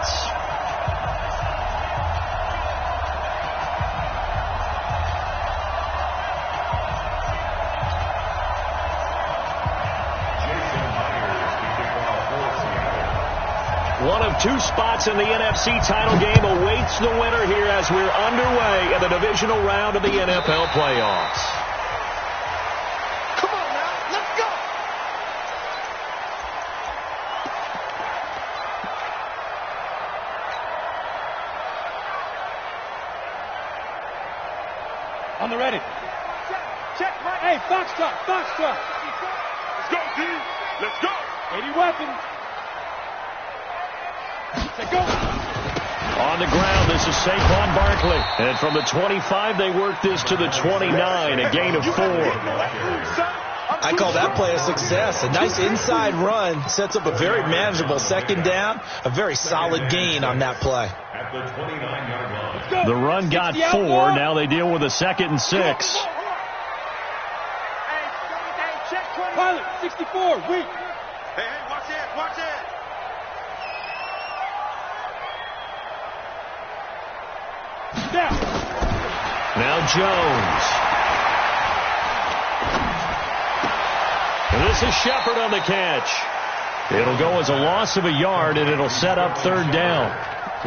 points. One of two spots in the NFC title game awaits the winner here as we're underway in the divisional round of the NFL playoffs. Come on now, let's go! On the ready. Check, right. Hey, Foxtrot. Let's go, D. Let's go. 80 weapons. Let's go. On the ground, this is Saquon Barkley. And from the 25, they work this to the 29, a gain of 4. I call that play a success. A nice inside run sets up a very manageable second down. A very solid gain on that play. At the 29-yard line. The run got 4. Now they deal with a 2nd and 6. Pilot, 64, weak. Hey, watch it, watch it. Down. Now Jones. And this is Shepard on the catch. It'll go as a loss of a yard, and it'll set up 3rd down.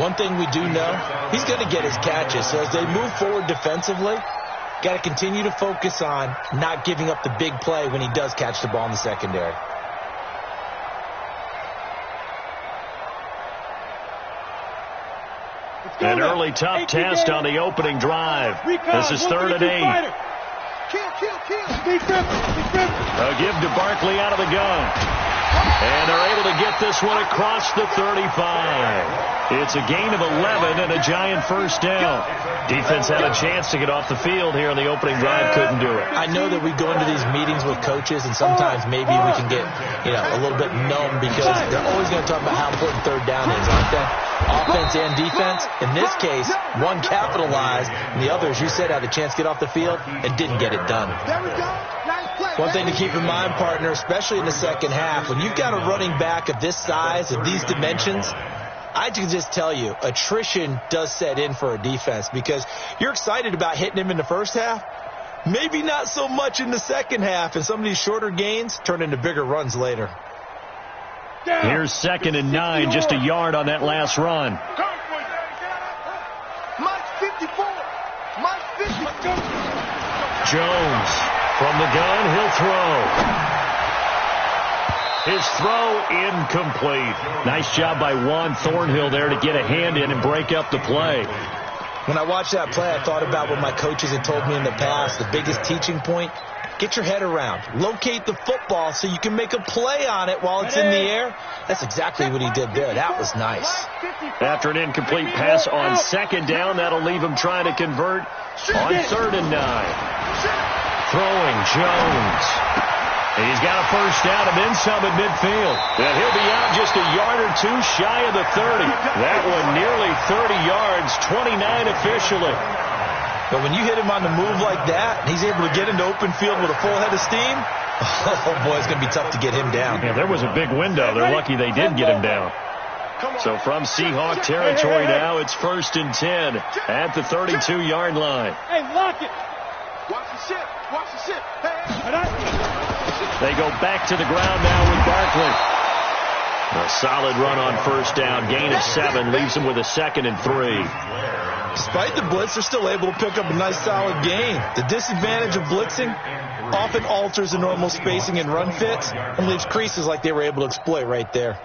One thing we do know, he's going to get his catches. So as they move forward defensively, got to continue to focus on not giving up the big play when he does catch the ball in the secondary. An early tough test on the opening drive. This is 3rd and 8. A give to Barkley out of the gun. And they're able to get this one across the 35. It's a gain of 11 and a giant 1st down. Defense had a chance to get off the field here on the opening drive, couldn't do it. I know that we go into these meetings with coaches, and sometimes maybe we can get, a little bit numb because they're always going to talk about how important 3rd down is, aren't they? Offense and defense. In this case, one capitalized, and the other, as you said, had a chance to get off the field and didn't get it done. One thing to keep in mind, partner, especially in the second half, when you've got a running back of this size, of these dimensions, I can just tell you, attrition does set in for a defense because you're excited about hitting him in the first half. Maybe not so much in the second half, and some of these shorter gains turn into bigger runs later. Here's 2nd and 9, just a yard on that last run. Jones from the gun, he'll throw. His throw incomplete. Nice job by Juan Thornhill there to get a hand in and break up the play. When I watched that play, I thought about what my coaches had told me in the past. The biggest teaching point, get your head around. Locate the football so you can make a play on it while it's in the air. That's exactly what he did there. That was nice. After an incomplete pass on 2nd down, that'll leave him trying to convert on 3rd and 9. Throwing Jones. He's got a 1st down and then some at midfield. And he'll be out just a yard or 2 shy of the 30. That one nearly 30 yards, 29 officially. But when you hit him on the move like that, and he's able to get into open field with a full head of steam, oh boy, it's going to be tough to get him down. Yeah, there was a big window. They're lucky they did get him down. So from Seahawk territory now, it's 1st and 10 at the 32-yard line. Hey, lock it. Watch the ship. Watch the ship. They go back to the ground now with Barkley. A solid run on 1st down. Gain of 7 leaves them with a 2nd and 3. Despite the blitz, they're still able to pick up a nice solid gain. The disadvantage of blitzing often alters the normal spacing and run fits and leaves creases like they were able to exploit right there.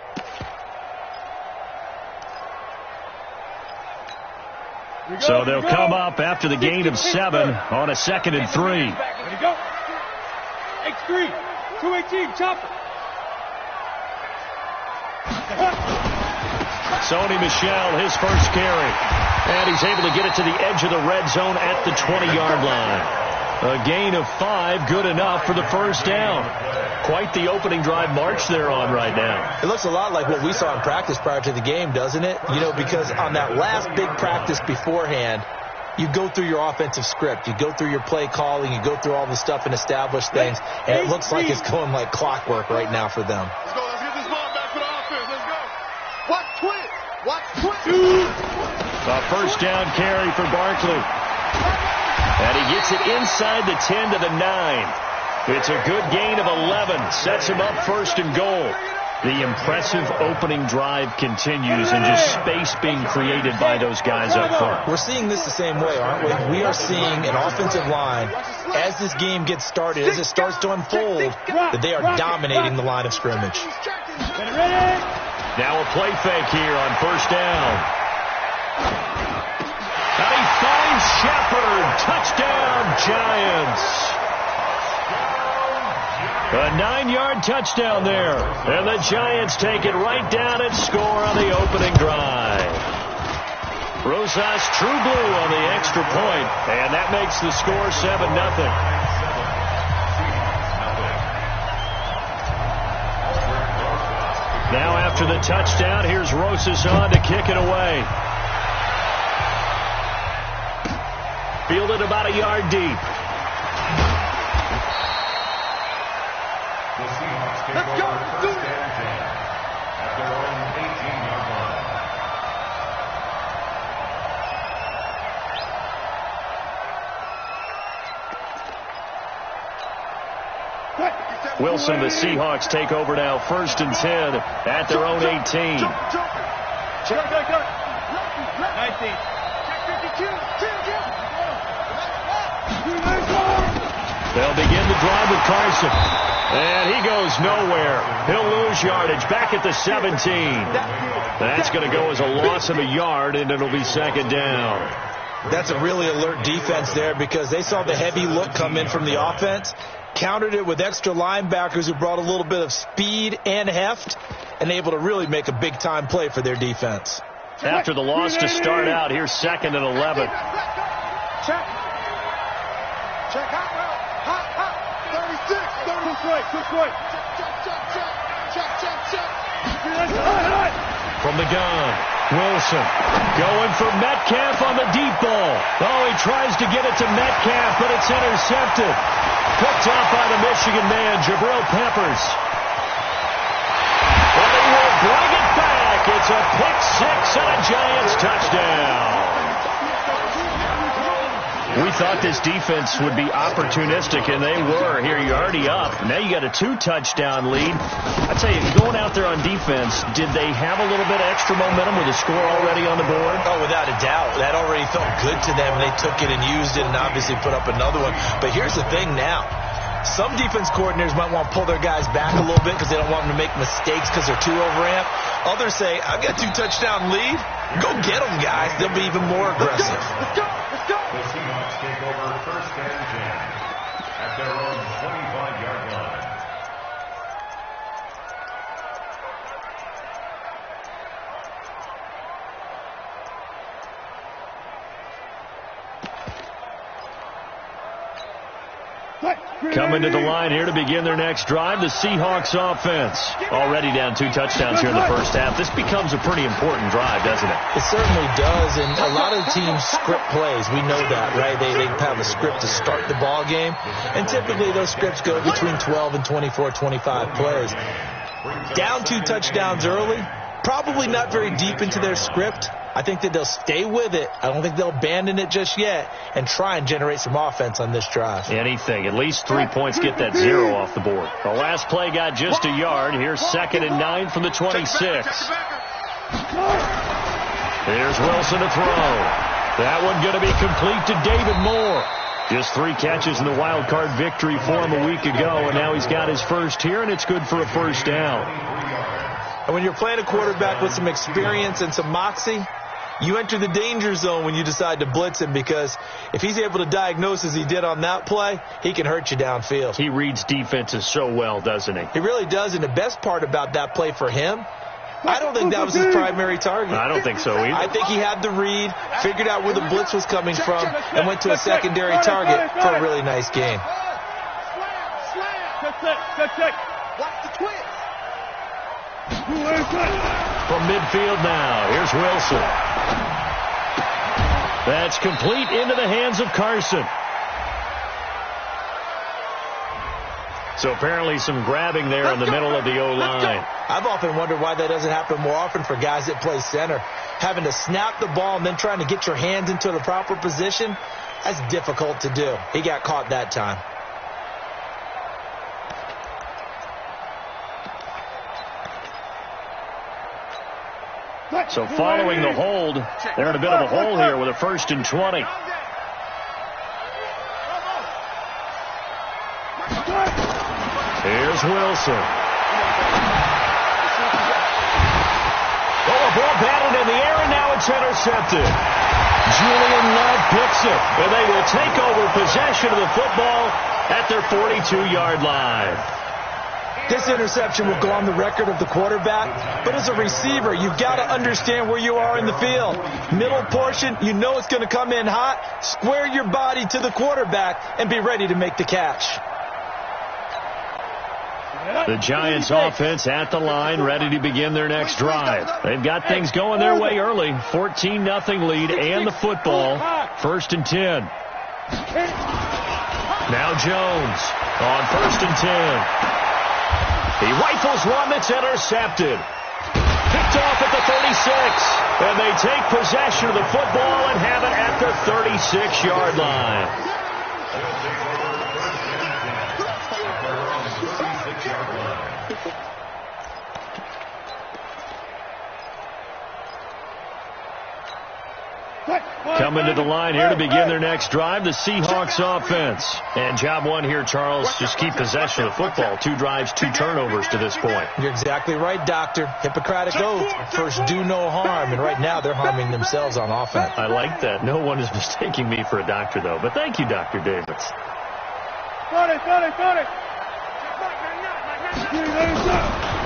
So they'll come up after the gain of 7 on a 2nd and 3. Ready to go. X3, 218, chopper. Sony Michel, his first carry. And he's able to get it to the edge of the red zone at the 20-yard line. A gain of 5, good enough for the 1st down. Quite the opening drive march they're on right now. It looks a lot like what we saw in practice prior to the game, doesn't it? Because on that last big practice beforehand, you go through your offensive script. You go through your play calling. You go through all the stuff and establish things. And it looks like it's going like clockwork right now for them. Let's go. Let's get this ball back for the offense. Let's go. Watch twist. Watch twist. A first down carry for Barkley. And he gets it inside the 10 to the 9. It's a good gain of 11. Sets him up first and goal. The impressive opening drive continues, and just space being created by those guys up front. We're seeing this the same way, aren't we? We are seeing an offensive line, as this game gets started, as it starts to unfold, that they are dominating the line of scrimmage. Now a play fake here on first down. And he finds Shepard. Touchdown, Giants. A 9-yard touchdown there. And the Giants take it right down and score on the opening drive. Rosas True Blue on the extra point, and that makes the score 7-0. Now after the touchdown, here's Rosas on to kick it away. Fielded about a yard deep. Let's go. Let's do it. At their own 18-yard line. Wilson, the Seahawks take over now, 1st and 10 at their own 18. Check. 19. They'll begin the drive with Carson. And he goes nowhere. He'll lose yardage back at the 17. That's going to go as a loss of a yard, and it'll be 2nd down. That's a really alert defense there because they saw the heavy look come in from the offense, countered it with extra linebackers who brought a little bit of speed and heft, and able to really make a big-time play for their defense. After the loss to start out, here's 2nd and 11. Check. Hot. 36. Quick. From the gun, Wilson going for Metcalf on the deep ball. Oh, he tries to get it to Metcalf, but it's intercepted. Picked off by the Michigan man, Jabril Peppers. But he will bring it back. It's a pick six and a Giants touchdown. We thought this defense would be opportunistic, and they were. Here, you're already up. Now you got a 2-touchdown lead. I tell you, going out there on defense, did they have a little bit of extra momentum with a score already on the board? Oh, without a doubt. That already felt good to them. They took it and used it and obviously put up another one. But here's the thing now. Some defense coordinators might want to pull their guys back a little bit because they don't want them to make mistakes because they're too overamped. Others say, I've got a 2-touchdown lead. Go get them, guys. They'll be even more aggressive. Let's go. The Seahawks take over 1st and 10 at their own 25-yard line. Coming to the line here to begin their next drive, the Seahawks offense. Already down 2 touchdowns here in the first half. This becomes a pretty important drive, doesn't it? It certainly does, and a lot of the teams script plays. We know that, right? They have a script to start the ball game, and typically those scripts go between 12 and 24, 25 plays. Down 2 touchdowns early, probably not very deep into their script. I think that they'll stay with it. I don't think they'll abandon it just yet and try and generate some offense on this drive. Anything. At least 3 points, get that 0 off the board. The last play got just a yard. Here's 2nd and 9 from the 26. Here's Wilson to throw. That one going to be complete to David Moore. Just 3 catches in the wild card victory for him a week ago, and now he's got his first here, and it's good for a first down. And when you're playing a quarterback with some experience and some moxie, you enter the danger zone when you decide to blitz him, because if he's able to diagnose as he did on that play, he can hurt you downfield. He reads defenses so well, doesn't he? He really does, and the best part about that play for him, I don't think that was his primary target. I don't think so either. I think he had the read, figured out where the blitz was coming from, and went to a secondary target for a really nice gain. Check. Watch the twist. From midfield now, here's Wilson. That's complete into the hands of Carson. So apparently some grabbing there in the middle of the O-line. I've often wondered why that doesn't happen more often for guys that play center. Having to snap the ball and then trying to get your hands into the proper position, that's difficult to do. He got caught that time. So following the hold, they're in a bit of a hole here with a 1st and 20. Here's Wilson. Oh, a ball batted in the air, and now it's intercepted. Julian Love picks it, and they will take over possession of the football at their 42-yard line. This interception will go on the record of the quarterback, but as a receiver, you've got to understand where you are in the field. Middle portion, you know it's going to come in hot. Square your body to the quarterback and be ready to make the catch. The Giants offense at the line, ready to begin their next drive. They've got things going their way early. 14-0 lead and the football. 1st and 10. Now Jones on 1st and 10. He rifles one that's intercepted. Picked off at the 36. And they take possession of the football and have it at the 36-yard line. Coming to the line here to begin their next drive, the Seahawks offense. And job one here, Charles, just keep possession of the football. 2 drives, 2 turnovers to this point. You're exactly right, Doctor. Hippocratic oath. First, do no harm. And right now, they're harming themselves on offense. I like that. No one is mistaking me for a doctor, though. But thank you, Dr. Davis.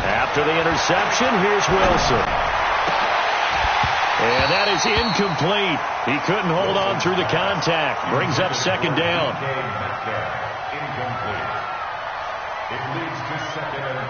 After the interception, here's Wilson. And that is incomplete. He couldn't hold on through the contact. Brings up 2nd down. Incomplete. It leads to 2nd and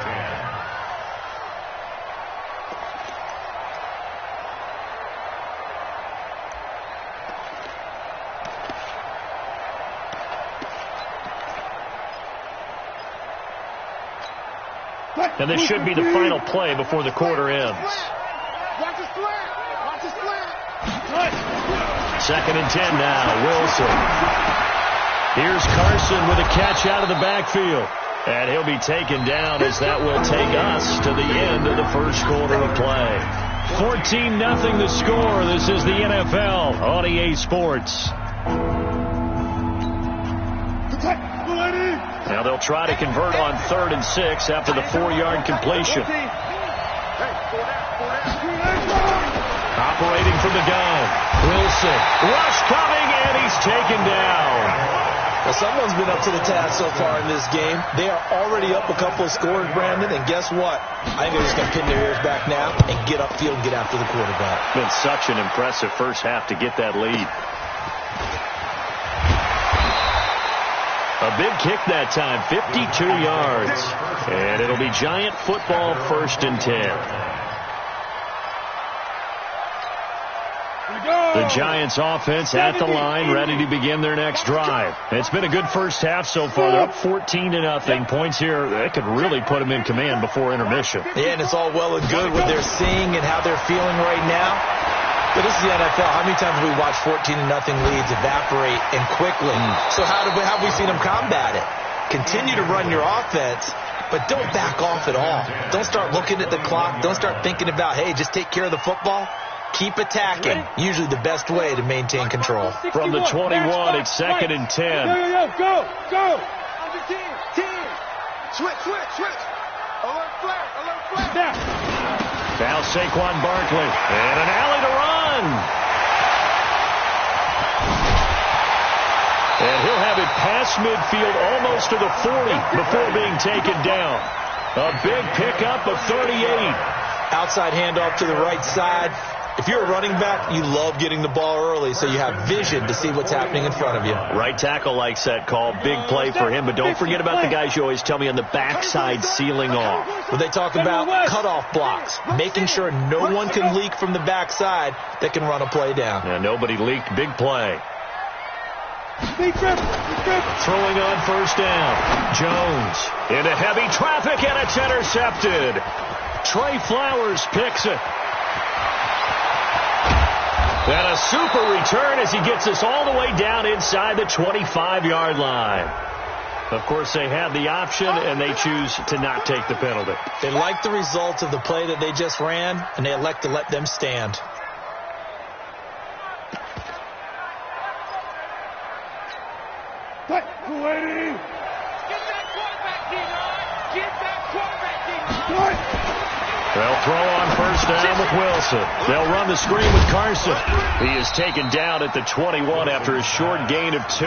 10. And this should be the final play before the quarter ends. Watch the slant. 2nd and 10 now. Wilson. Here's Carson with a catch out of the backfield. And he'll be taken down as that will take us to the end of the first quarter of play. 14-0 the score. This is the NFL on EA Sports. Now they'll try to convert on 3rd and 6 after the 4-yard completion. Operating from the gun. Wilson. Rush coming, and he's taken down. Well, someone's been up to the task so far in this game. They are already up a couple of scores, Brandon, and guess what? I think they're just going to pin their ears back now and get upfield and get after the quarterback. Been such an impressive first half to get that lead. A big kick that time, 52 yards. And it'll be Giant football, 1st and 10. The Giants offense at the line, ready to begin their next drive. It's been a good first half so far. They're up 14-0. Points here, that could really put them in command before intermission. Yeah, and it's all well and good what they're seeing and how they're feeling right now. But this is the NFL. How many times have we watched 14-0 leads evaporate and quickly? So how have we seen them combat it? Continue to run your offense, but don't back off at all. Don't start looking at the clock. Don't start thinking about, hey, just take care of the football. Keep attacking. Usually the best way to maintain control. From the 21, it's 2nd and 10. Go. Under 10. Switch. Alert flag. Now Saquon Barkley. And an alley to run. And he'll have it past midfield almost to the 40 before being taken down. A big pickup of 38. Outside handoff to the right side. If you're a running back, you love getting the ball early so you have vision to see what's happening in front of you. Right tackle likes that call. Big play for him, but don't forget about the guys you always tell me on the backside sealing off. When they talk about cutoff blocks, making sure no one can leak from the backside that can run a play down. Yeah, nobody leaked. Big play. Throwing on first down. Jones into heavy traffic, and it's intercepted. Trey Flowers picks it. And a super return as he gets us all the way down inside the 25-yard line. Of course, they have the option, and they choose to not take the penalty. They like the results of the play that they just ran, and they elect to let them stand. They'll throw on first down with Wilson. They'll run the screen with Carson. He is taken down at the 21 after a short gain of 2.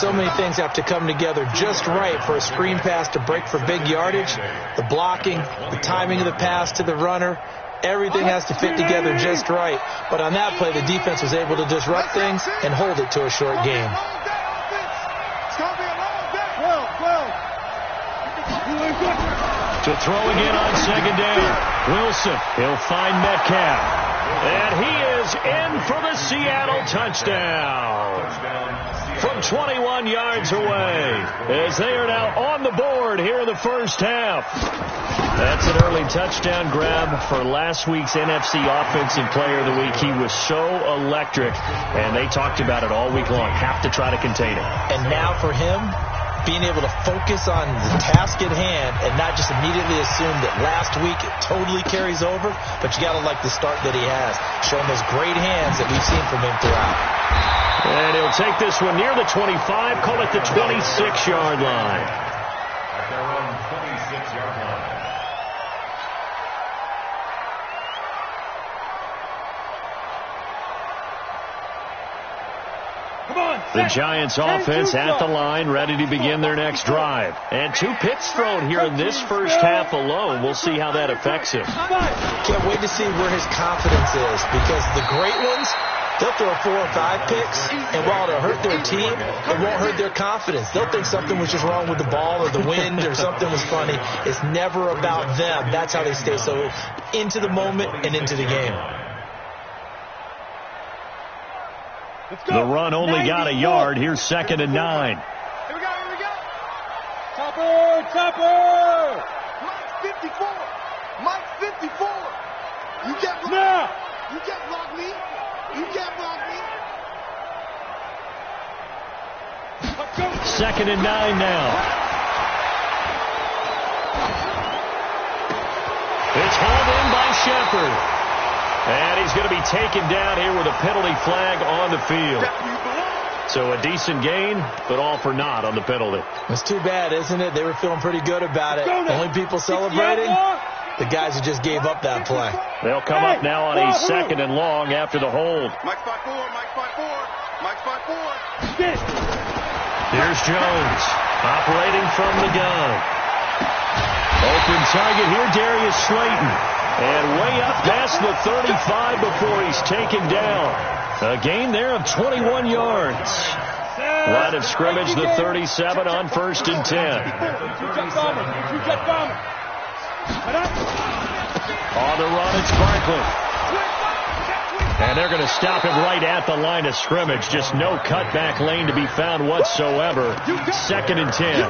So many things have to come together just right for a screen pass to break for big yardage. The blocking, the timing of the pass to the runner, everything has to fit together just right. But on that play, the defense was able to disrupt things and hold it to a short gain. To throw again on second down. Wilson, he'll find Metcalf. And he is in for the Seattle touchdown. From 21 yards away, as they are now on the board here in the first half. That's an early touchdown grab for last week's NFC Offensive Player of the Week. He was so electric, and they talked about it all week long. Have to try to contain it. And now for him, being able to focus on the task at hand and not just immediately assume that last week it totally carries over, but you got to like the start that he has, showing those great hands that we've seen from him throughout. And he'll take this one near the 25, call it the 26-yard line. At their own 26-yard line. The Giants offense at the line, ready to begin their next drive. And 2 picks thrown here in this first half alone. We'll see how that affects him. Can't wait to see where his confidence is, because the great ones, they'll throw 4 or 5 picks, and while it'll hurt their team, it won't hurt their confidence. They'll think something was just wrong with the ball or the wind or something was funny. It's never about them. That's how they stay so into the moment and into the game. The run only got a yard. Here's 2nd and 9. Here we go. Topper! Mike 54! Mike 54! You can't block Now! You can't block me! You can't block me! 2nd and 9 now. It's hauled in by Shepard. And he's going to be taken down here with a penalty flag on the field. So a decent gain, but all for naught on the penalty. It's too bad, isn't it? They were feeling pretty good about it. Only people celebrating, the guys who just gave up that play. They'll come up now on a 2nd and long after the hold. Mike 5-4, Mike 5-4, Mike 5-4. Here's Jones, operating from the gun. Open target here, Darius Slayton. And way up past the 35 before he's taken down. A gain there of 21 yards. Line of scrimmage, the 37 on 1st and 10. On the run, it's Barkley. And they're going to stop him right at the line of scrimmage. Just no cutback lane to be found whatsoever. 2nd and 10.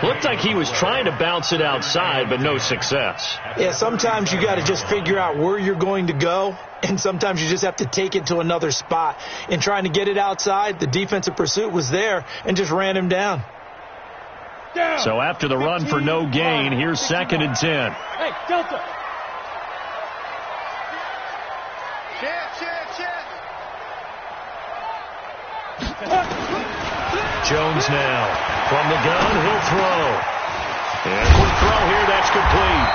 Looked like he was trying to bounce it outside, but no success. Yeah, sometimes you got to just figure out where you're going to go, and sometimes you just have to take it to another spot. In trying to get it outside, the defensive pursuit was there and just ran him down. So after the run for no gain, here's 2nd and 10. Hey, Delta. Jones now. From the gun, he'll throw. And a quick throw here, that's complete.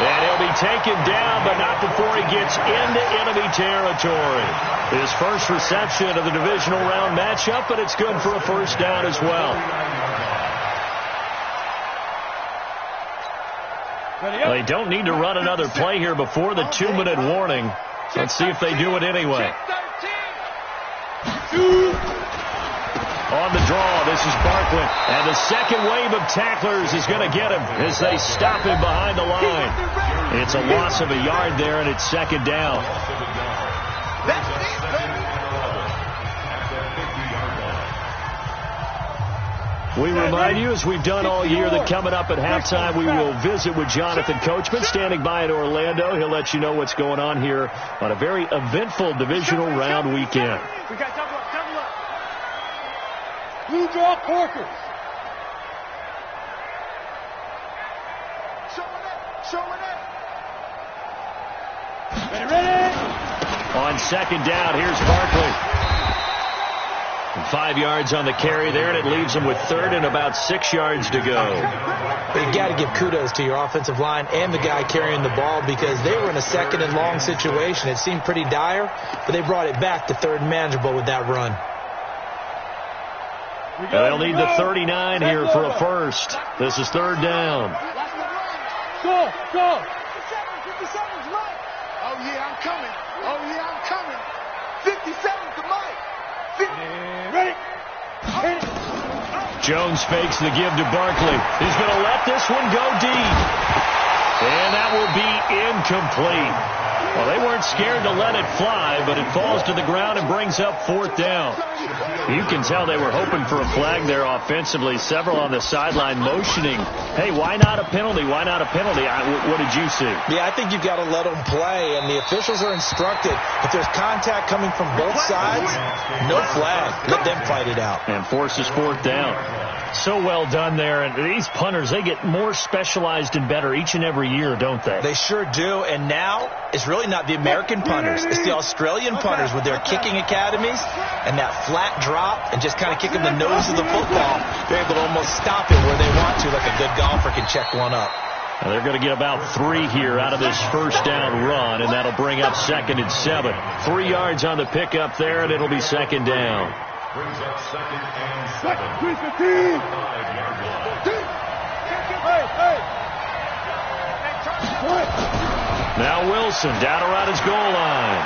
And he'll be taken down, but not before he gets into enemy territory. His first reception of the divisional round matchup, but it's good for a first down as well. They don't need to run another play here before the 2-minute warning. Let's see if they do it anyway. On the draw, this is Barkley. And the second wave of tacklers is going to get him as they stop him behind the line. It's a loss of a yard there, and it's 2nd down. We remind you, as we've done all year, that coming up at halftime, we will visit with Jonathan Coachman, standing by in Orlando. He'll let you know what's going on here on a very eventful divisional round weekend. We got double up, double up. Blue draw Corkers. Showing it. Ready? On second down, here's Barkley. 5 yards on the carry there, and it leaves them with third and about 6 yards to go. But you got to give kudos to your offensive line and the guy carrying the ball, because they were in a second and long situation. It seemed pretty dire, but they brought it back to third and manageable with that run. And they'll need the 39 here for a first. This is third down. Go! 57's Mike. Oh, yeah, I'm coming. 57's to Mike. Ready? Jones fakes the give to Barkley. He's going to let this one go deep. And that will be incomplete. Well, they weren't scared to let it fly, but it falls to the ground and brings up fourth down. You can tell they were hoping for a flag there offensively. Several on the sideline motioning, hey, why not a penalty? Why not a penalty? What did you see? Yeah, I think you've got to let them play, and the officials are instructed, if there's contact coming from both sides, no flag. Let them fight it out. And forces fourth down. So well done there. And these punters, they get more specialized and better each and every year, don't they? They sure do. And now it's really not the American punters. It's the Australian punters with their kicking academies and that flat drop and just kind of kicking the nose of the football. They're able to almost stop it where they want to, like a good golfer can check one up. Now they're going to get about 3 here out of this first down run, and that'll bring up 2nd and 7. 3 yards on the pickup there, and it'll be 2nd down. Brings up 2nd and 7. 5-yard line. Now Wilson down around his goal line.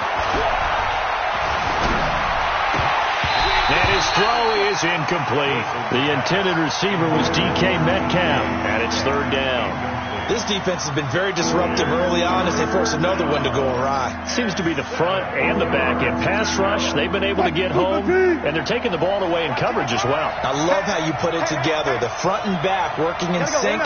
And his throw is incomplete. The intended receiver was DK Metcalf, and it's third down. This defense has been very disruptive early on as they force another one to go awry. Seems to be the front and the back end. Pass rush, they've been able to get home, and they're taking the ball away in coverage as well. I love how you put it together. The front and back working in sync,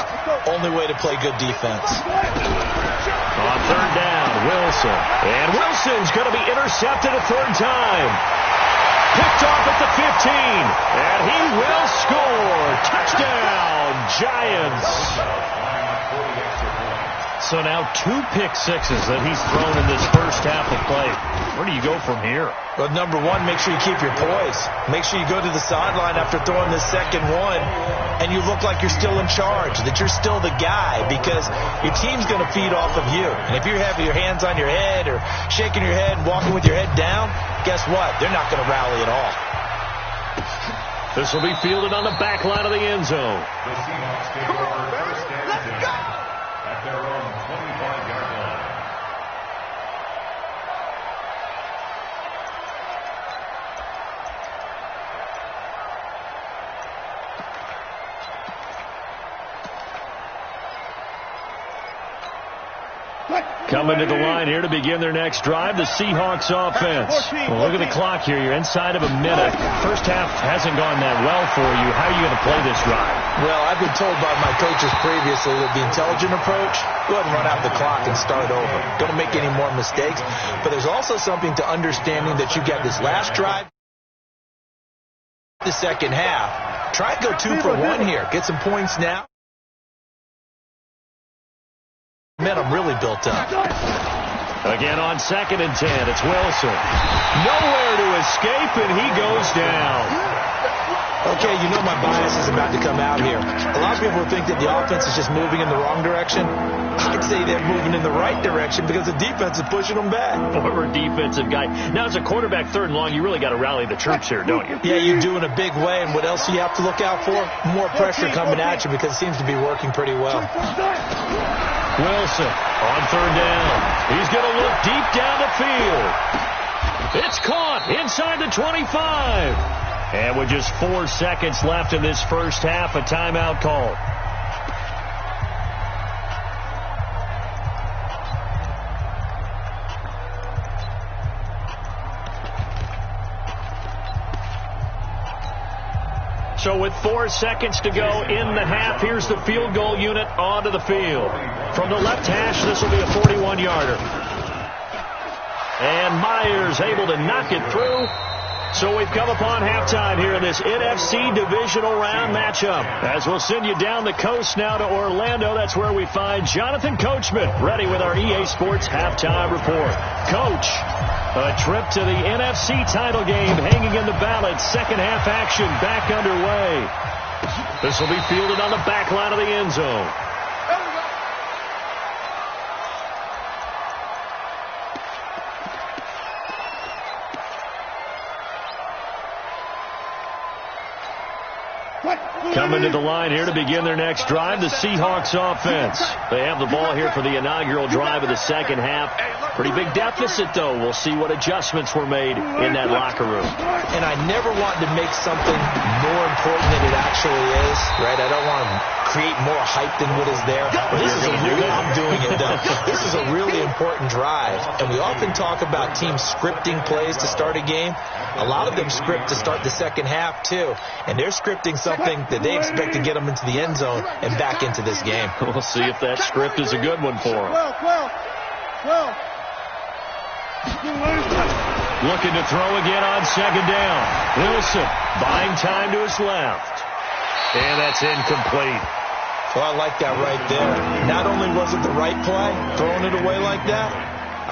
only way to play good defense. On third down, Wilson. And Wilson's going to be intercepted a third time. Picked off at the 15. And he will score. Touchdown, Giants. So now 2 pick sixes that he's thrown in this first half of play. Where do you go from here? Well, number one, make sure you keep your poise. Make sure you go to the sideline after throwing this second one, and you look like you're still in charge, that you're still the guy, because your team's going to feed off of you. And if you're having your hands on your head or shaking your head and walking with your head down, guess what? They're not going to rally at all. This will be fielded on the back line of the end zone. The Seahawks take over first and 10 at their own 25-yard line. Coming to the line here to begin their next drive, the Seahawks offense. Well, look at the clock here. You're inside of a minute. First half hasn't gone that well for you. How are you going to play this drive? Well, I've been told by my coaches previously that the intelligent approach, go ahead and run out the clock and start over. Don't make any more mistakes. But there's also something to understanding that you got this last drive, the second half. Try and go 2 for 1 here. Get some points now. Momentum really built up. Again on 2nd and 10, it's Wilson. Nowhere to escape, and he goes down. Okay, you know my bias is about to come out here. A lot of people think that the offense is just moving in the wrong direction. I'd say they're moving in the right direction because the defense is pushing them back. Former defensive guy. Now, as a quarterback, 3rd and long, you really got to rally the troops here, don't you? Yeah, you do in a big way. And what else do you have to look out for? More pressure coming at you because it seems to be working pretty well. Wilson on 3rd down. He's going to look deep down the field. It's caught inside the 25. And with just 4 seconds left in this first half, a timeout call. So with 4 seconds to go in the half, here's the field goal unit onto the field. From the left hash, this will be a 41-yarder. And Myers able to knock it through. So we've come upon halftime here in this NFC divisional round matchup. As we'll send you down the coast now to Orlando, that's where we find Jonathan Coachman ready with our EA Sports halftime report. Coach, a trip to the NFC title game hanging in the balance. Second half action back underway. This will be fielded on the back line of the end zone. Coming to the line here to begin their next drive, the Seahawks offense. They have the ball here for the inaugural drive of the second half. Pretty big deficit, though. We'll see what adjustments were made in that locker room. And I never want to make something more important than it actually is, right? I don't want to create more hype than what is there. I'm doing it, though. This is a really important drive. And we often talk about teams scripting plays to start a game. A lot of them script to start the second half, too. And they're scripting something that they expect to get them into the end zone and back into this game. We'll see if that script is a good one for them. Looking to throw again on second down. Wilson buying time to his left. And that's incomplete. Well, I like that right there. Not only was it the right play, throwing it away like that,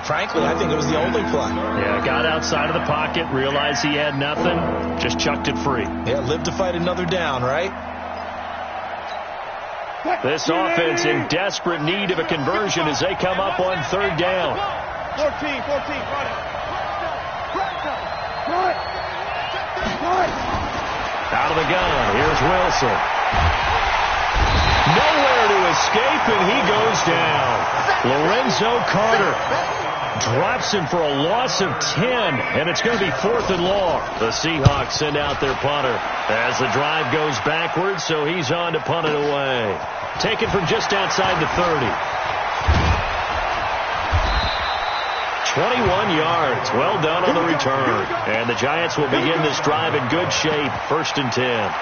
frankly, I think it was the only play. Yeah, got outside of the pocket, realized he had nothing, just chucked it free. Yeah, live to fight another down, right? This offense in desperate need of a conversion as they come up on third down. 14, run it. Out of the gun, here's Wilson. Nowhere to escape, and he goes down. Lorenzo Carter drops him for a loss of 10, and it's going to be 4th and long. The Seahawks send out their punter as the drive goes backwards, so he's on to punt it away. Taken from just outside the 30. 21 yards. Well done on the return. And the Giants will begin this drive in good shape. 1st and 10.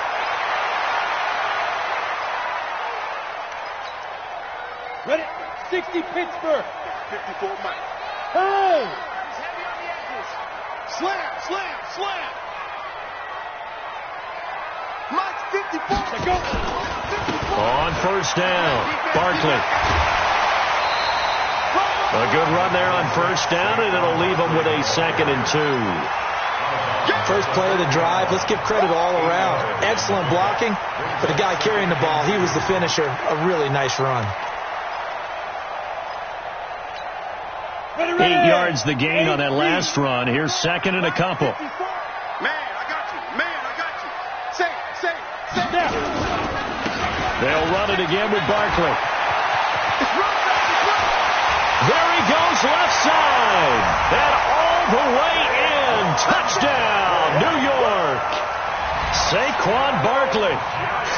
Ready? 60 Pittsburgh. 54 Mike. Hey! Slam. Mike 54. Let's go. On first down, Barkley. A good run there on first down, and it'll leave them with a 2nd and 2. First play of the drive, let's give credit all around. Excellent blocking, but the guy carrying the ball, he was the finisher. A really nice run. 8 yards the gain on that last run. Here's 2nd and a couple. Man, I got you. Say it. They'll run it again with Barkley. There he goes left side. And all the way in. Touchdown, New York. Saquon Barkley,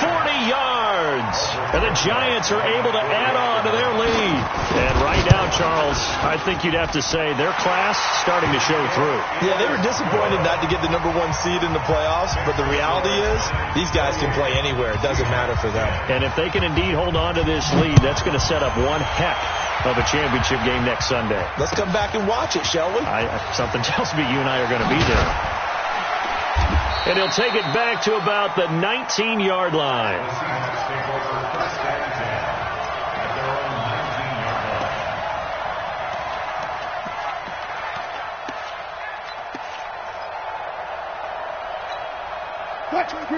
40 yards. And the Giants are able to add on to their lead. And right now, Charles, I think you'd have to say their class starting to show through. Yeah, they were disappointed not to get the #1 seed in the playoffs, but the reality is these guys can play anywhere. It doesn't matter for them. And if they can indeed hold on to this lead, that's going to set up one heck of a championship game next Sunday. Let's come back and watch it, shall we? Something tells me you and I are going to be there. And he'll take it back to about the 19-yard line.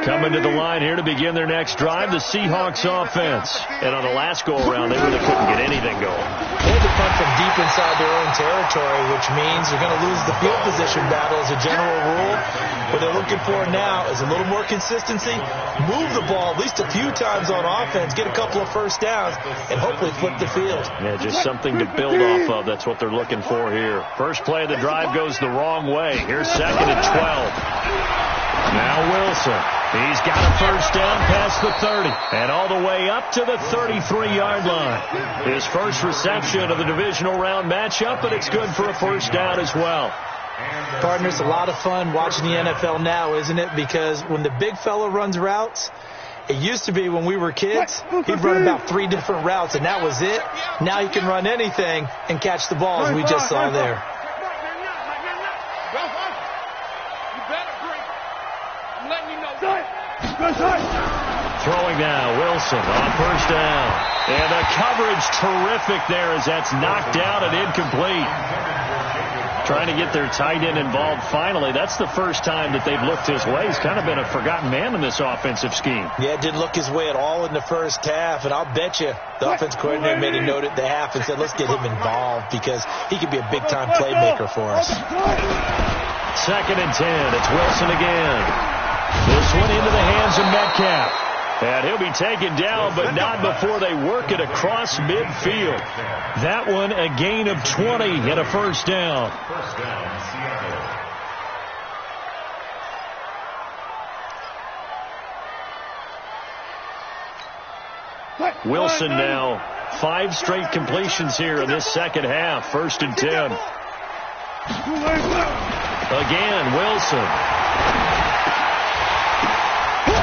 Coming to the line here to begin their next drive, the Seahawks offense. And on the last go-around, they really couldn't get anything going. They had to punt from deep inside their own territory, which means they're going to lose the field position battle as a general rule. What they're looking for now is a little more consistency, move the ball at least a few times on offense, get a couple of first downs, and hopefully flip the field. Yeah, just something to build off of. That's what they're looking for here. First play of the drive goes the wrong way. Here's 2nd and 12. Now Wilson. He's got a first down past the 30 and all the way up to the 33-yard line. His first reception of the divisional round matchup, but it's good for a first down as well. Partner, it's a lot of fun watching the NFL now, isn't it? Because when the big fella runs routes, it used to be when we were kids, he'd run about 3 different routes, and that was it. Now he can run anything and catch the ball, as we just saw there. Throwing now, Wilson on first down. And the coverage terrific there as that's knocked out and incomplete. Trying to get their tight end involved finally. That's the first time that they've looked his way. He's kind of been a forgotten man in this offensive scheme. Yeah, it didn't look his way at all in the first half, and I'll bet you the offense coordinator made a note at the half and said, let's get him involved because he could be a big-time playmaker for us. 2nd and 10. It's Wilson again. This one into the hands of Metcalf. And he'll be taken down, but not before they work it across midfield. That one a gain of 20 and a first down. First down, Seattle. Wilson now 5 straight completions here in this second half. 1st and 10. Again, Wilson.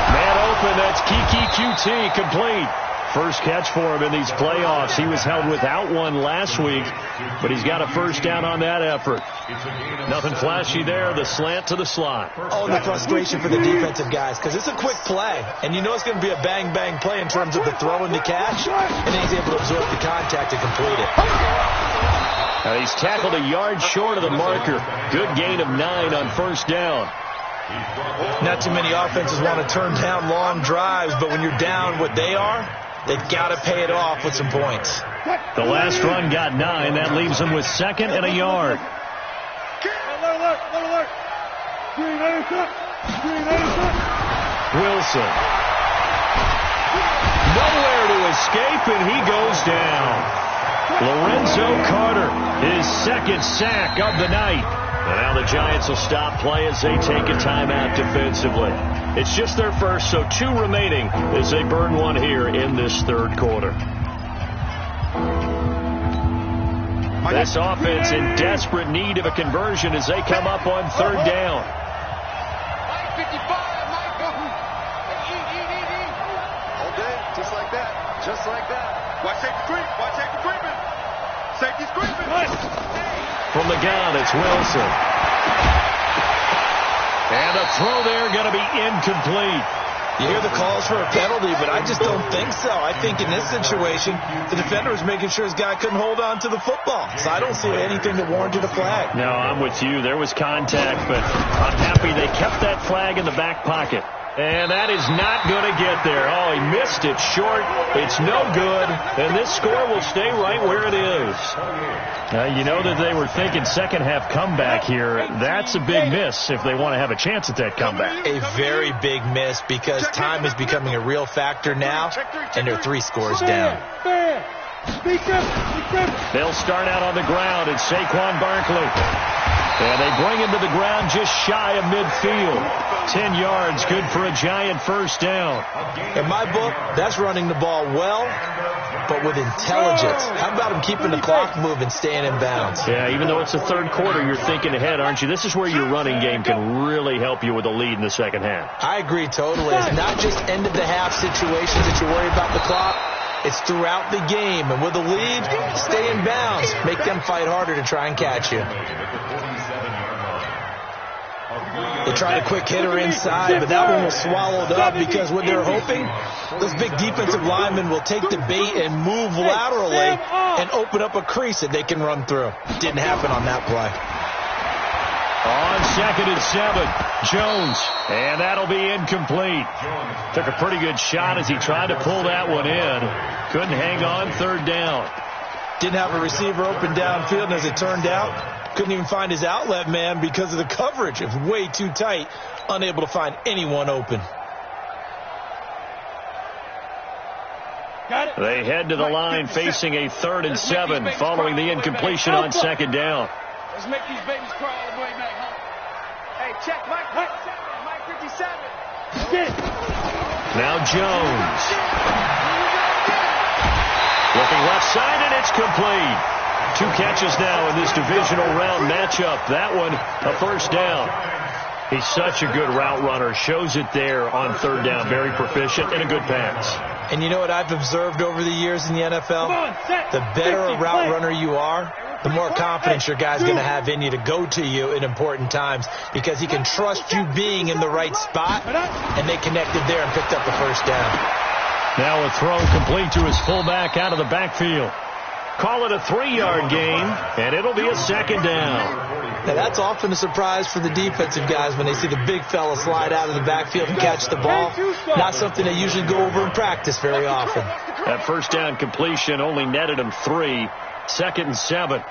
Man open, that's Kiki QT complete. First catch for him in these playoffs. He was held without one last week, but he's got a first down on that effort. Nothing flashy there, the slant to the slot. Oh, and the frustration for the defensive guys, because it's a quick play, and you know it's going to be a bang-bang play in terms of the throw and the catch, and then he's able to absorb the contact to complete it. Now he's tackled a yard short of the marker. Good gain of 9 on first down. Not too many offenses want to turn down long drives, but when you're down what they are, they've got to pay it off with some points. The last run got 9. That leaves them with 2nd and a yard. Wilson. Nowhere to escape, and he goes down. Lorenzo Carter, his 2nd sack of the night. And now the Giants will stop play as they take a timeout defensively. It's just their first, so 2 remaining as they burn one here in this 3rd quarter. This offense in desperate need of a conversion as they come up on 3rd down. All day, just like that. Just like that. Watch safety creep. Watch safety creeping. Safety's creeping. From the gun, it's Wilson. And a throw there going to be incomplete. You hear the calls for a penalty, but I just don't think so. I think in this situation, the defender was making sure his guy couldn't hold on to the football. So I don't see anything that warranted a flag. No, I'm with you. There was contact, but I'm happy they kept that flag in the back pocket. And that is not going to get there. Oh, he missed it short. It's no good. And this score will stay right where it is. You know that they were thinking second half comeback here. That's a big miss if they want to have a chance at that comeback. A very big miss because time is becoming a real factor now, and they're 3 scores down. They'll start out on the ground. It's Saquon Barkley. And they bring him to the ground just shy of midfield. 10 yards, good for a Giant first down. In my book, that's running the ball well, but with intelligence. How about him keeping the clock moving, staying in bounds? Yeah, even though it's the 3rd quarter, you're thinking ahead, aren't you? This is where your running game can really help you with a lead in the second half. I agree totally. It's not just end-of-the-half situations that you worry about the clock. It's throughout the game. And with a lead, stay in bounds. Make them fight harder to try and catch you. They tried a quick hitter inside, but that one was swallowed up because what they're hoping, those big defensive linemen will take the bait and move laterally and open up a crease that they can run through. Didn't happen on that play. On 2nd and 7, Jones, and that'll be incomplete. Took a pretty good shot as he tried to pull that one in. Couldn't hang on 3rd down. Didn't have a receiver open downfield, and as it turned out, couldn't even find his outlet man because of the coverage. It was way too tight, unable to find anyone open. They head to the line facing a 3rd and 7 following the incompletion on 2nd down. Let's make these babies cry all the way back home. Hey, check Mike 57. Now Jones. Looking left side, and it's complete. 2 catches now in this divisional round matchup. That one, a first down. He's such a good route runner. Shows it there on 3rd down. Very proficient and a good pass. And you know what I've observed over the years in the NFL? The better a route runner you are, the more confidence your guy's going to have in you to go to you in important times, because he can trust you being in the right spot, and they connected there and picked up the first down. Now a throw complete to his fullback out of the backfield. Call it a 3-yard gain, and it'll be a 2nd down. Now, that's often a surprise for the defensive guys when they see the big fella slide out of the backfield and catch the ball. Not something they usually go over in practice very often. That first down completion only netted him 3. 2nd and 7.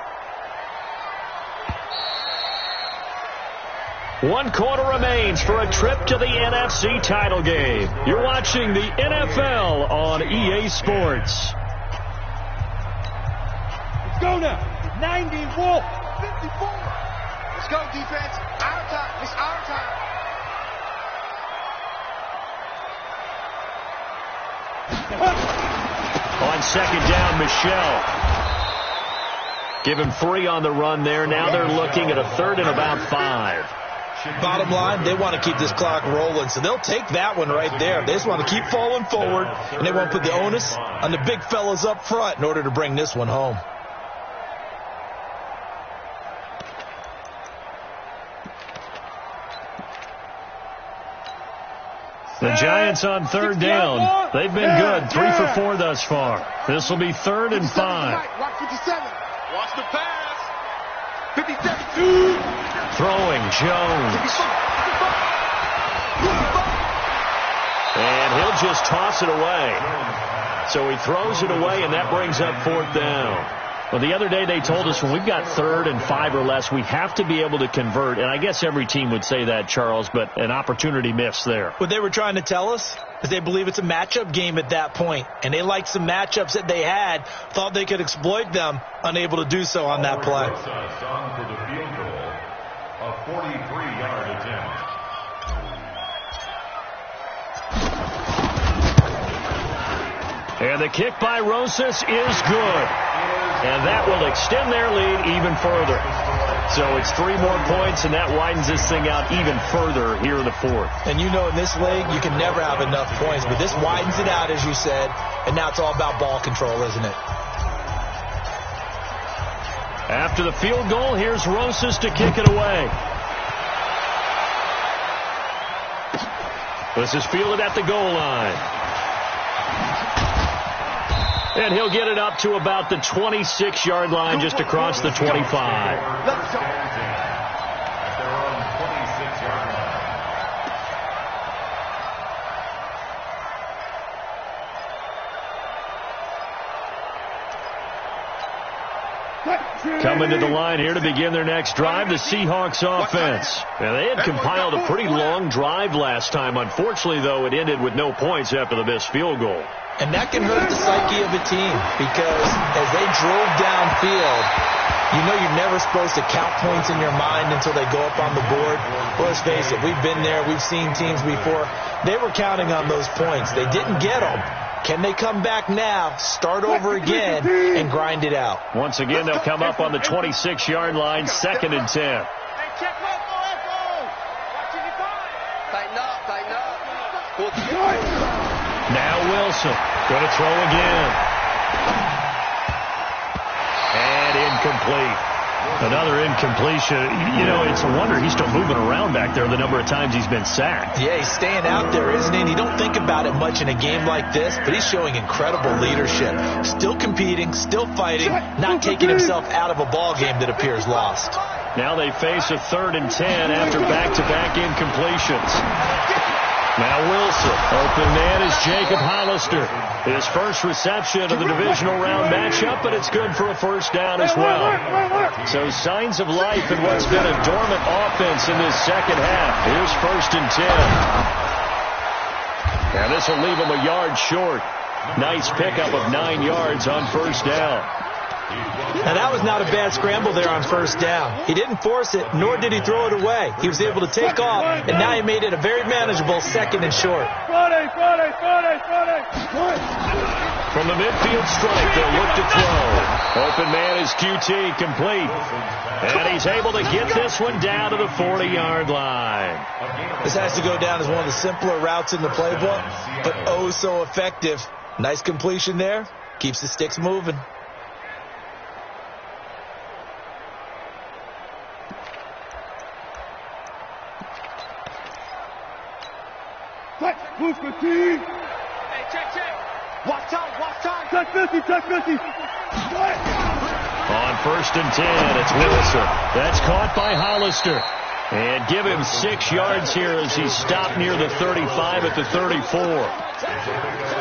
1 quarter remains for a trip to the NFC title game. You're watching the NFL on EA Sports. Let's go now. 90 Wolf. 54. Let's go, defense. Our time. It's our time. On 2nd down, Michelle. Give him 3 on the run there. Now they're looking at a 3rd and about 5. Bottom line, they want to keep this clock rolling, so they'll take that one right there. They just want to keep falling forward, and they want to put the onus on the big fellas up front in order to bring this one home. The Giants on 3rd down. They've been good. 3 for 4 thus far. This will be 3rd and 5. Watch 57. Watch the pass. 57. Throwing, Jones. And he'll just toss it away. So he throws it away, and that brings up 4th down. Well, the other day they told us when we've got 3rd and 5 or less, we have to be able to convert. And I guess every team would say that, Charles, but an opportunity missed there. What they were trying to tell us is they believe it's a matchup game at that point. And they liked some matchups that they had, thought they could exploit them, unable to do so on that play. For the field goal, a 43-yard attempt. And the kick by Rosas is good. And that will extend their lead even further. So it's 3 more points, and that widens this thing out even further here in the 4th. And you know in this league, you can never have enough points. But this widens it out, as you said. And now it's all about ball control, isn't it? After the field goal, here's Rosas to kick it away. This is fielded at the goal line. And he'll get it up to about the 26-yard line, just across the 25. Coming to the line here to begin their next drive, the Seahawks offense. And they had compiled a pretty long drive last time. Unfortunately, though, it ended with no points after the missed field goal. And that can hurt the psyche of a team, because as they drove downfield, you know you're never supposed to count points in your mind until they go up on the board. Well, let's face it, we've been there. We've seen teams before. They were counting on those points. They didn't get them. Can they come back now, start over again, and grind it out? Once again, they'll come up on the 26-yard line, 2nd and 10. Tighten up, tighten up. Now Wilson, going to throw again. And incomplete. Another incompletion. You know, it's a wonder he's still moving around back there the number of times he's been sacked. Yeah, he's staying out there, isn't he? And you don't think about it much in a game like this, but he's showing incredible leadership. Still competing, still fighting, not taking himself out of a ball game that appears lost. Now they face a 3rd and 10 after back-to-back incompletions. Now Wilson, open man is Jacob Hollister. His first reception of the divisional round matchup, but it's good for a first down as well. So signs of life in what's been a dormant offense in this second half. Here's 1st and 10. And this will leave him a yard short. Nice pickup of 9 yards on 1st down. Now, that was not a bad scramble there on 1st down. He didn't force it, nor did he throw it away. He was able to take off, and now he made it a very manageable 2nd and short. From the midfield stripe, they'll look to throw. Open man is QT, complete. And he's able to get this one down to the 40-yard line. This has to go down as one of the simpler routes in the playbook, but oh so effective. Nice completion there. Keeps the sticks moving. Move 15. Hey, check. Watch time. Check 50. On 1st and 10, it's Wilson. That's caught by Hollister. And give him 6 yards here as he's stopped near the 35 at the 34.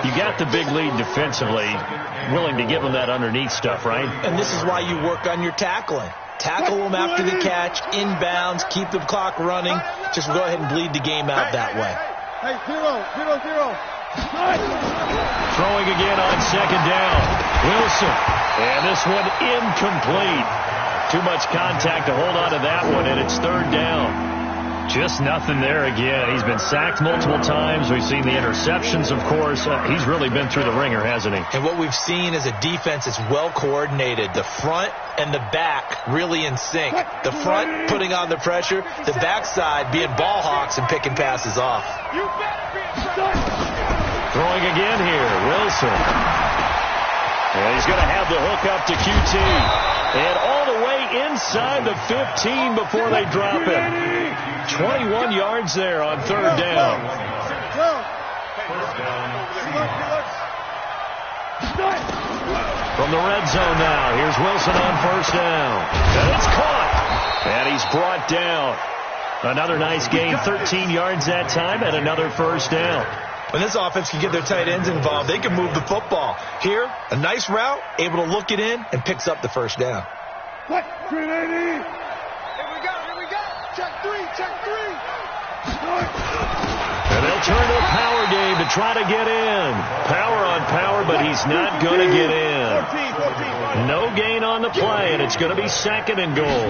You got the big lead defensively, willing to give him that underneath stuff, right? And this is why you work on your tackling. Tackle them after the catch, inbounds, keep the clock running. Just go ahead and bleed the game out that way. Hey, 0. Throwing again on 2nd down. Wilson. And this one incomplete. Too much contact to hold on to that one, and it's 3rd down. Just nothing there again. He's been sacked multiple times. We've seen the interceptions, of course. He's really been through the ringer, hasn't he? And what we've seen is a defense that's well coordinated. The front and the back really in sync. The front putting on the pressure, the backside being ball hawks and picking passes off. Throwing again here, Wilson. And he's going to have the hook up to QT. And all the way inside the 15 before they drop him. 21 yards there on 3rd down. From the red zone now, here's Wilson on 1st down. And it's caught. And he's brought down. Another nice gain, 13 yards that time, and another 1st down. When this offense can get their tight ends involved, they can move the football. Here, a nice route, able to look it in, and picks up the 1st down. What? 380. Here we go. Check 3. And they'll turn to a power game to try to get in. Power on power, but he's not going to get in. No gain on the play, and it's going to be 2nd and goal.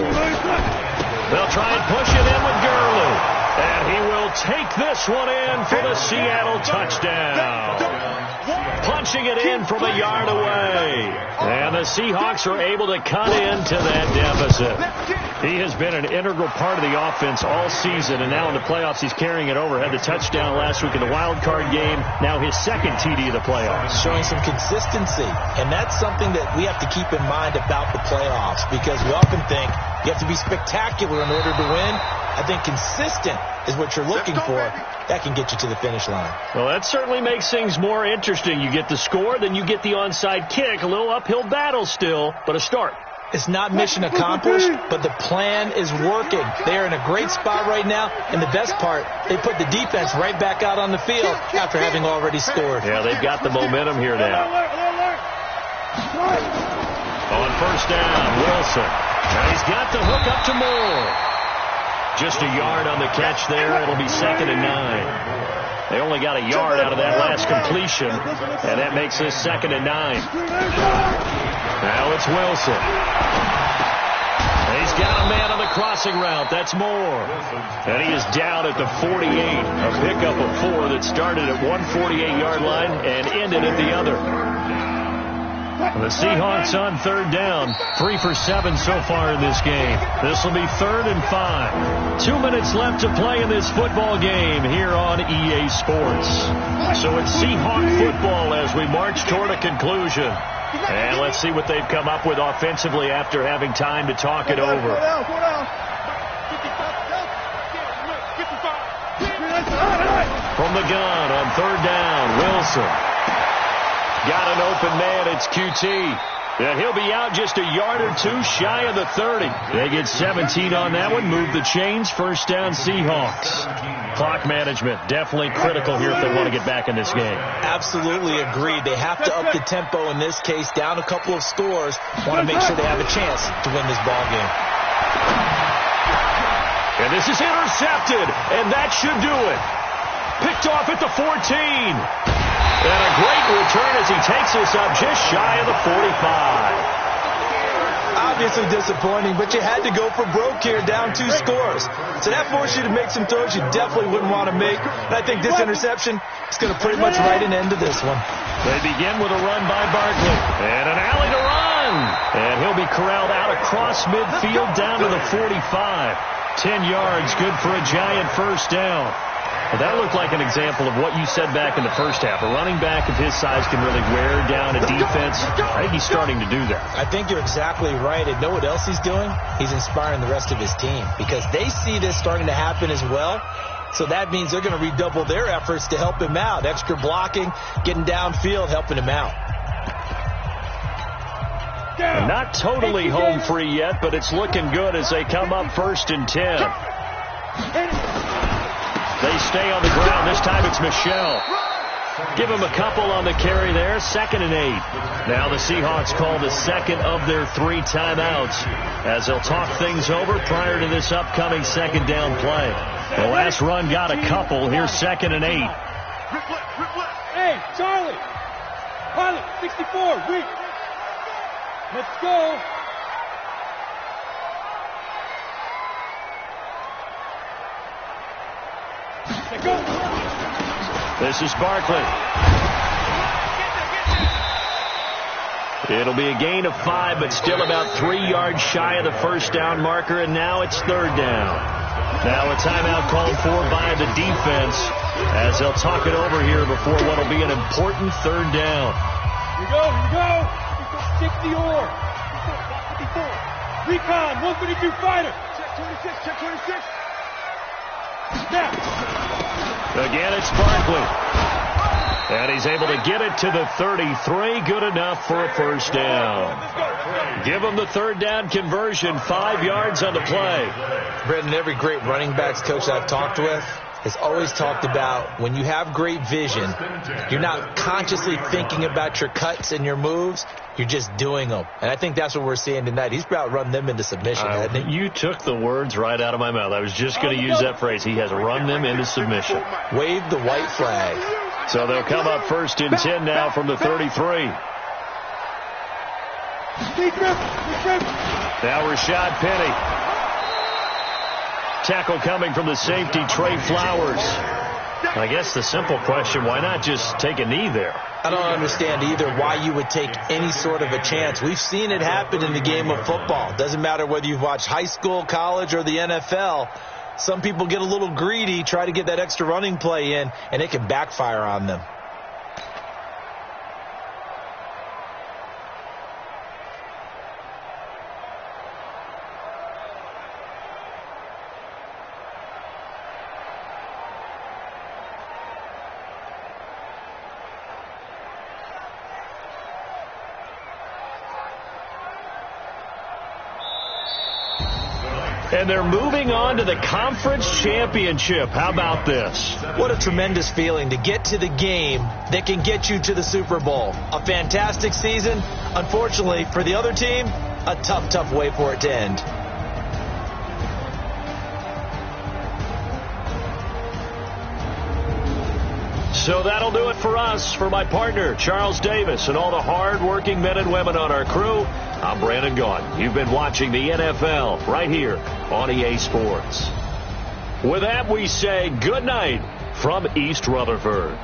They'll try and push it in with Gurley. And he will take this one in for the Seattle touchdown. Punching it in from a yard away. And the Seahawks are able to cut into that deficit. He has been an integral part of the offense all season, and now in the playoffs he's carrying it over. Had the touchdown last week in the wild card game. Now his 2nd TD of the playoffs. Showing some consistency, and that's something that we have to keep in mind about the playoffs, because we often think you have to be spectacular in order to win. I think consistent is what you're looking for. That can get you to the finish line. Well, that certainly makes things more interesting. You get the score, then you get the onside kick. A little uphill battle still, but a start. It's not mission accomplished, but the plan is working. They are in a great spot right now, and the best part, they put the defense right back out on the field after having already scored. Yeah, they've got the momentum here now. On 1st down, Wilson. And he's got the hook up to Moore. Just a yard on the catch there. It'll be 2nd and 9. They only got a yard out of that last completion, and that makes this 2nd and 9. Now it's Wilson. He's got a man on the crossing route. That's Moore. And he is down at the 48. A pickup of 4 that started at one 48-yard line and ended at the other. The Seahawks on 3rd down. 3 for 7 so far in this game. This will be 3rd and 5. 2 minutes left to play in this football game here on EA Sports. So it's Seahawk football as we march toward a conclusion. And let's see what they've come up with offensively after having time to talk it over. From the gun on 3rd down, Wilson. Got an open man, it's QT. And he'll be out just a yard or 2 shy of the 30. They get 17 on that one, move the chains, 1st down Seahawks. Clock management, definitely critical here if they want to get back in this game. Absolutely agreed. They have to up the tempo in this case, down a couple of scores. Want to make sure they have a chance to win this ball game. And this is intercepted, and that should do it. Picked off at the 14. And a great return as he takes us up just shy of the 45. obviously disappointing, but you had to go for broke here, down 2 scores. So that forced you to make some throws you definitely wouldn't want to make. And I think this interception is going to pretty much write an end to this one. They begin with a run by Barkley. And an alley to run. And he'll be corralled out across midfield down to the 45. 10 yards, good for a giant first down. Well, that looked like an example of what you said back in the first half. A running back of his size can really wear down a defense. I think he's starting to do that. I think you're exactly right. And know what else he's doing? He's inspiring the rest of his team because they see this starting to happen as well. So that means they're going to redouble their efforts to help him out. Extra blocking, getting downfield, helping him out. And not totally home free yet, but it's looking good as they come up 1st and 10. They stay on the ground. This time it's Michel. Give him a couple on the carry there. 2nd and 8. Now the Seahawks call the second of their 3 timeouts as they'll talk things over prior to this upcoming 2nd down play. The last run got a couple. Here's 2nd and 8. Hey, Charlie. Pilot, 64, weak. Let's go. This is Barkley. It'll be a gain of 5, but still about 3 yards shy of the first down marker, and now it's 3rd down. Now a timeout called for by the defense as they'll talk it over here before what will be an important 3rd down. Here you go. 60 or. Recon, 152 fighter. Check 26. Now. Again, it's Barkley. And he's able to get it to the 33. Good enough for a first down. Give him the 3rd down conversion. 5 yards on the play. Brendan, every great running backs coach I've talked with has always talked about when you have great vision, you're not consciously thinking about your cuts and your moves. You're just doing them. And I think that's what we're seeing tonight. He's about run them into submission, hasn't he? You took the words right out of my mouth. I was just going to use that phrase. He has run them into submission. Wave the white flag. So they'll come up 1st and 10 now from the 33. Now Rashad Penny. Tackle coming from the safety, Trey Flowers. I guess the simple question, why not just take a knee there? I don't understand either why you would take any sort of a chance. We've seen it happen in the game of football. Doesn't matter whether you've watched high school, college, or the NFL. Some people get a little greedy, try to get that extra running play in, and it can backfire on them. And they're moving on to the conference championship. How about this? What a tremendous feeling to get to the game that can get you to the Super Bowl. A fantastic season. Unfortunately, for the other team, a tough way for it to end. So that'll do it for us. For my partner, Charles Davis, and all the hard-working men and women on our crew, I'm Brandon Gaughan. You've been watching the NFL right here on EA Sports. With that, we say good night from East Rutherford.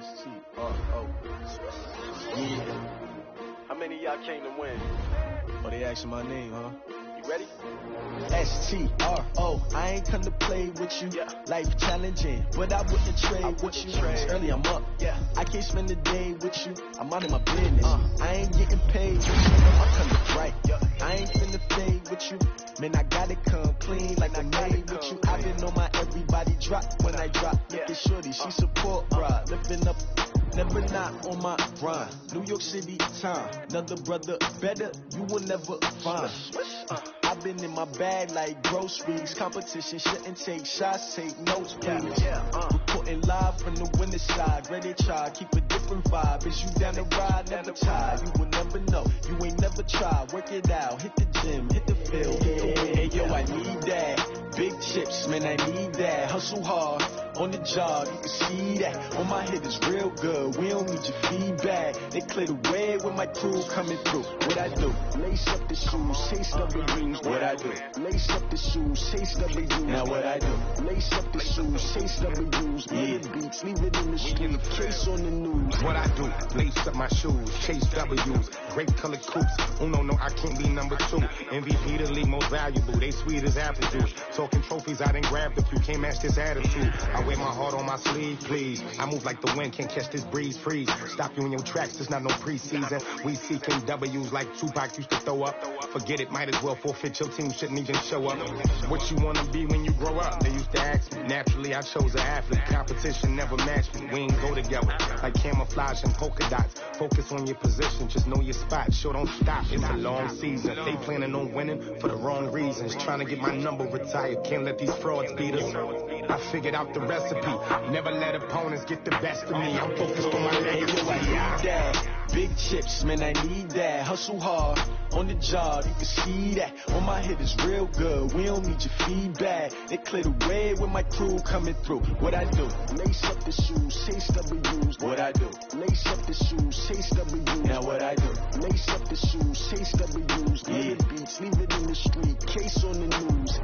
S-T-R-O. Yeah. How many of y'all came to win? Oh, they asking my name, huh? You ready? S-T-R-O. I ain't come to play with you. Yeah. Life challenging, but I wouldn't trade with you. trade. Early I'm up. Yeah. I can't spend the day with you. I'm out of my business. I ain't getting paid with you. I'm coming right. I ain't finna fade with you. Man, I gotta come clean like I'm made with you. I've been on my everybody drop when I drop. Look at shorty, she support ride. Lifting up, never not on my grind. New York City time, another brother better, you will never find. I've been in my bag like groceries. Competition shouldn't take shots, take notes, please. Reporting live from the winter side. Ready to try, keep a different vibe. Is you down the ride, never tired. You will never know, you ain't never tried. Work it out, hit the gym, hit the field. Hey, yo, I need that. Big chips, man, I need that. Hustle hard, on the job, you can see that. On my head is real good, we don't need your feedback. They clear the way with my crew coming through. What I do? Lace up the shoes, chase W's. What I do? Lace up the shoes, chase W's. Now what I do? Lace up the shoes, chase W's. Yeah, beats, leave it in the street, case on the news. What I do? Lace up my shoes, chase W's. Great colored coops. Oh no, I can't be number 2. MVP the league most valuable. They sweet as apple juice. Talking trophies, I didn't grab the few. Can't match this attitude. I wear my heart on my sleeve, please. I move like the wind, can't catch this breeze, freeze. Stop you in your tracks, there's not no preseason. We seeking W's like Tupac used to throw up. Forget it, might as well forfeit. Your team shouldn't even show up. What you wanna be when you grow up? They used to ask me. Naturally, I chose an athlete. Competition never matched me. We ain't go together like camouflage and polka dots. Focus on your position, just know your spot. Sure, don't stop. It's a long season. They planning on winning for the wrong reasons. Trying to get my number retired. Can't let these frauds beat us. I figured out the recipe. Never let opponents get the best of me. I'm focused on my legacy. I need that. Big chips, man, I need that. Hustle hard, on the job, you can see that. On my head is real good, we don't need your feedback. They clear the way with my crew coming through. What I do? Lace up the shoes, chase W's. What I do? Lace up the shoes, chase W's. Now what I do? Lace up the shoes, chase W's. Yeah, beats, leave it in the street, case on the news.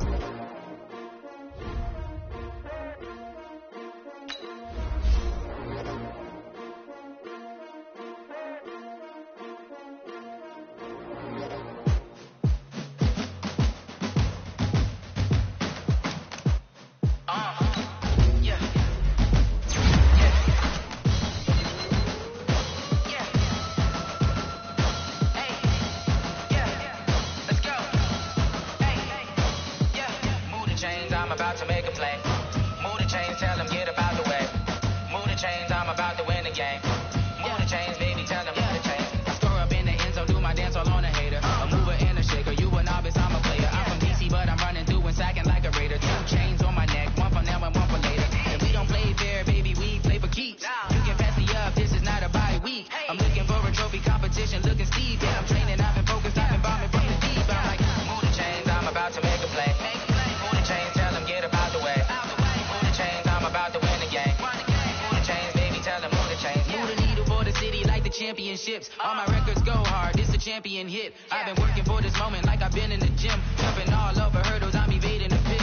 All my records go hard, this a champion hit. I've been working for this moment like I've been in the gym. Jumping all over hurdles, I'm evading the pit.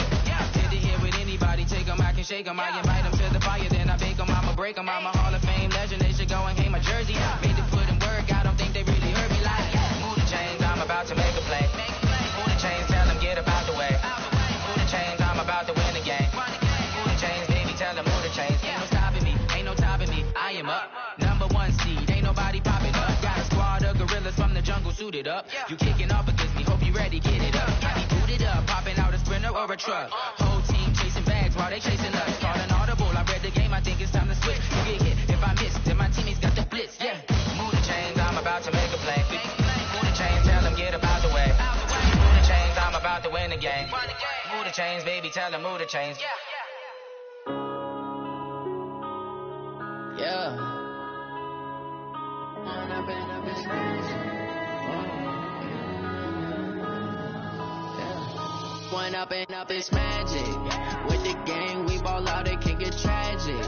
Did it here with anybody, take them, I can shake them. I invite them to the fire, then I bake them, I'ma break them. I'm a Hall of Fame legend, they should go and hang my jersey. Made to put in work, I don't think they really heard me like. Move the chains, I'm about to make a play. Move the chains, tell them get up out the way. Move the chains, I'm about to win the game. Move the chains, baby, tell them move the chains. Ain't no stopping me, ain't no topping me, I am up. Number 1 seed, ain't nobody popping up. Got a squad of gorillas from the jungle suited up. You kicking off against me, hope you ready, get it up. I be booted up, popping out a Sprinter or a truck. Whole team chasing bags while they chasing us. Call an audible, I read the game, I think it's time to switch. You get hit, if I miss, then my teammates got the blitz, Move the chains, I'm about to make a play. Move the chains, tell them get up out the way. Move the chains, I'm about to win the game. Move the chains, baby, tell them move the chains. One up and up is magic. With the gang, we ball out, it can get tragic.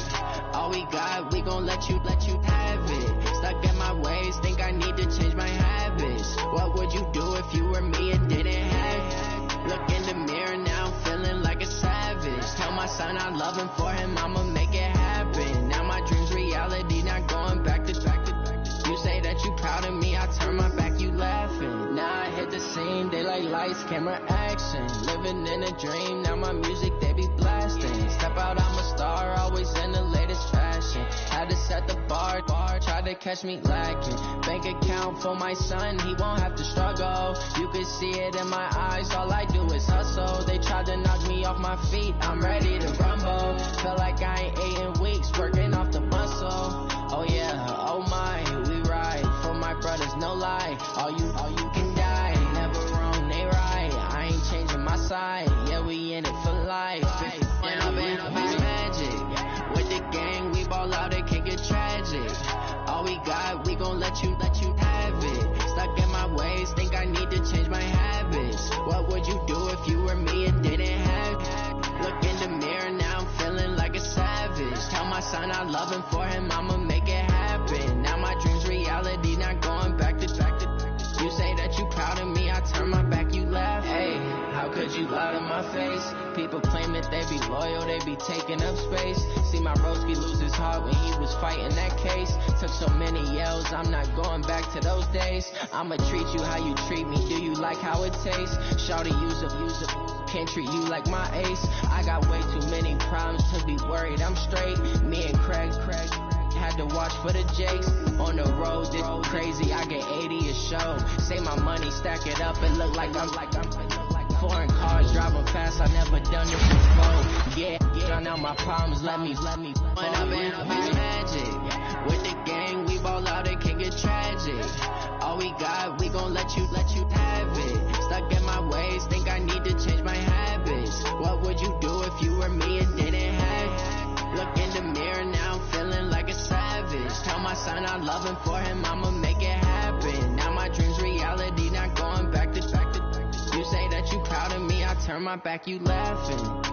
All we got, we gon' let you have it. Stuck in my ways, think I need to change my habits. What would you do if you were me and didn't have it? Look in the mirror now, I'm feeling like a savage. Tell my son I love him, for him I'ma make it happen. Now my dream's reality, now game, they like lights, camera, action. Living in a dream, now my music, they be blasting. Step out, I'm a star, always in the latest fashion. Had to set the bar, try to catch me lacking. Bank account for my son, he won't have to struggle. You can see it in my eyes, all I do is hustle. They tried to knock me off my feet, I'm ready to rumble. Feel like I ain't ate in weeks, working off the muscle. Oh yeah, oh my, we ride for my brothers, no lie. All you can die, never wrong, they right. I ain't changing my side, yeah, we in it for life. Yeah, I'm magic. With the gang, we ball out, it can get tragic. All we got, we gon' let you have it. Stuck in my ways, think I need to change my habits. What would you do if you were me and didn't have it? Look in the mirror, now I'm feeling like a savage. Tell my son I love him, for him I'ma make it happen. Now my dream's reality, not going back to. You say that you proud of me, I turn my back, you laugh. Hey, how could you lie to my face? People claim that they be loyal, they be taking up space. See my broski lose his heart when he was fighting that case. Took so many yells, I'm not going back to those days. I'ma treat you how you treat me, do you like how it tastes? Shawty, use up, can't treat you like my ace. I got way too many problems to be worried, I'm straight. Me and Craig had to watch for the Jakes. On the road, this crazy, I get 80 a show. Say my money, stack it up, it look like I'm foreign cars driving fast, I never done this before. Yeah, drown out my problems, let me When I'm in magic. With the gang, we ball out, it can get tragic. All we got, we gon' let you have it. Stuck in my ways, think I need to change my habits. What would you do if you were me and didn't have it? Look in the mirror, now I'm feeling like a savage. Tell my son I love him, for him I'ma make it happen. Now my dream's reality, not going back to. You say that you proud of me, I turn my back, you laughing.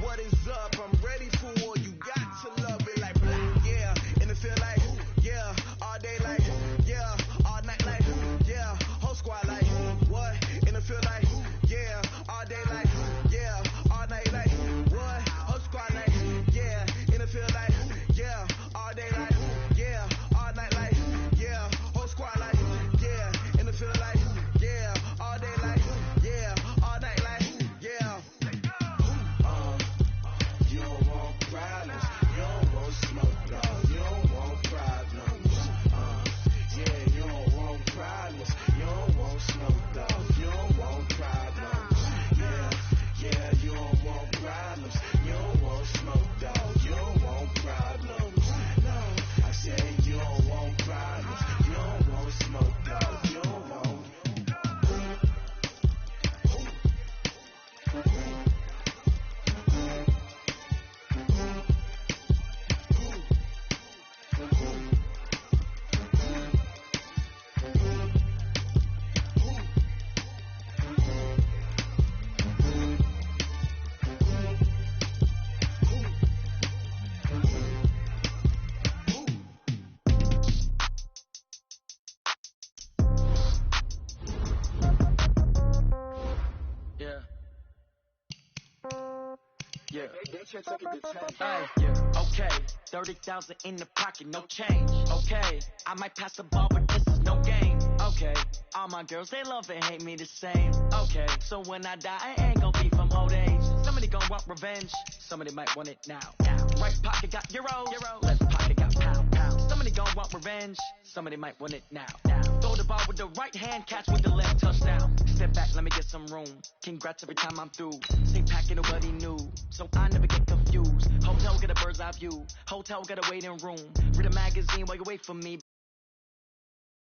What is up? I'm ready for war. You got to love it like black. Yeah, and it feel like Yeah, okay. 30,000 in the pocket, no change. Okay, I might pass the ball, but this is no game. Okay, all my girls, they love and hate me the same. Okay, so when I die, I ain't gon' be from old age. Somebody gon' want revenge, somebody might want it now. Right pocket got euros, left pocket got pound. Somebody gon' want revenge, somebody might want it now. Throw the ball with the right hand, catch with the left, touchdown. Step back, let me get some room. Congrats every time I'm through. Stay packing what he knew, so I never get confused. Hotel get a bird's eye view, hotel got a waiting room. Read a magazine while you wait for me.